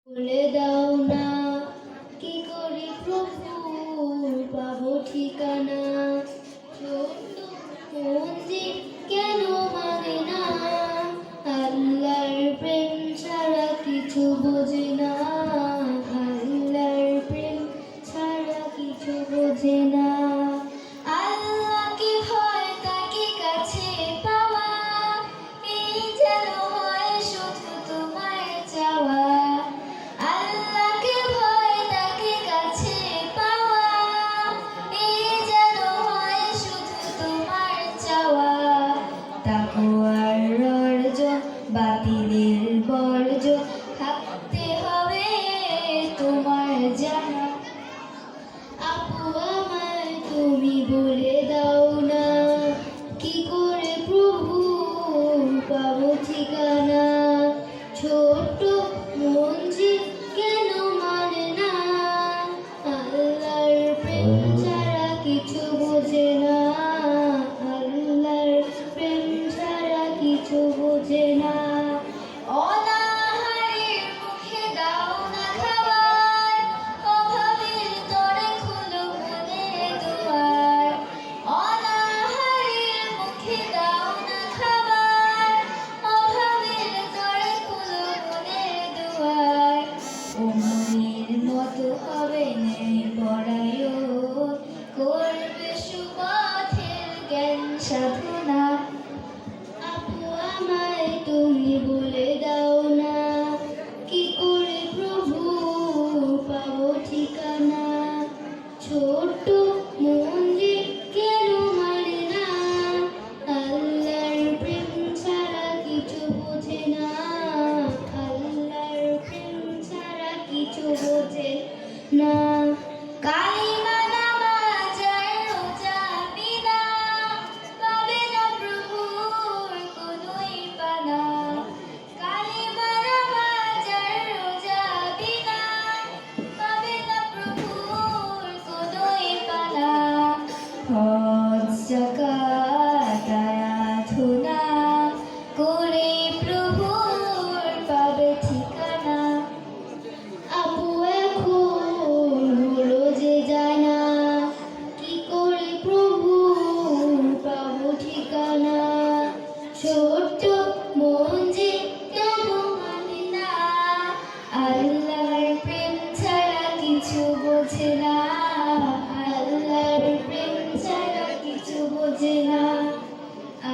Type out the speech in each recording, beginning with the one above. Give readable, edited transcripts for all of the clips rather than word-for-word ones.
বলে দাও না কি করে প্রভু পাবো ঠিকানা। ছোট্ট মন যে কেন মানে না, আল্লাহর প্রেম ছাড়া কিছু বোঝে না। আল্লাহর প্রেম ছাড়া কিছু বোঝে না। আল্লাহকে ভয় তাকে কাছে পাওয়া, এই যেন হয় শুধু তোমার চাওয়া। আল্লাহকে ভয় তাকে কাছে পাওয়া, এই যেন হয় শুধু তোমার চাওয়া। তাকওয়ার অর্জন বাতিলের বর্জন থাকতে হবে তোমার জানা। আপু আমায় তুমি বলে দাও না কি করে প্রভু পাবো ঠিকানা। ছোট্ট মন যে কেন মানে না, আল্লাহর প্রেম ছাড়া কিছু বোঝে না। আল্লাহর প্রেম ছাড়া কিছু বোঝে না। অনাহারের মুখে দাও না খাবার, অভাবের তরে খুলো মনের দুয়ার। অনাহারের মুখে দাও না খাবার, অভাবের তরে খুলো মনের দুয়ার। ওমরের মতো হবে ন্যায় পরায়ণ, করবে সুপথের জ্ঞান সাধনা। আপু আমায় তুমি বলে দাও না কি করে প্রভু পাবো ঠিকানা। ছোট্ট মন যে কেন মানে না, আল্লাহর প্রেম ছাড়া কিছু বোঝে না। আল্লাহর প্রেম ছাড়া কিছু বোঝে না। কালিমা নামাজ আর রোজা বিনা পাবে না প্রভুর কোনোই পানা। কালিমা নামাজ আর রোজা বিনা পাবে না প্রভুর কোনোই পানা। হজ যাকাত আরাধনা করে প্রভুর পাবে ঠিকানা। আপু এখন হলো যে জানা কি করে প্রভু পাবো ঠিকানা। ছোট্ট মন যে কেন মানে না, আল্লাহর প্রেম ছাড়া কিছু বোঝে না। আল্লাহর প্রেম ছাড়া কিছু বোঝে না।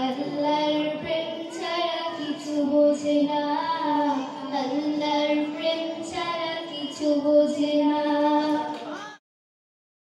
আল্লাহর প্রেম ছাড়া কিছু বোঝে না। আল্লাহর প্রেম ছাড়া কিছু বোঝে না।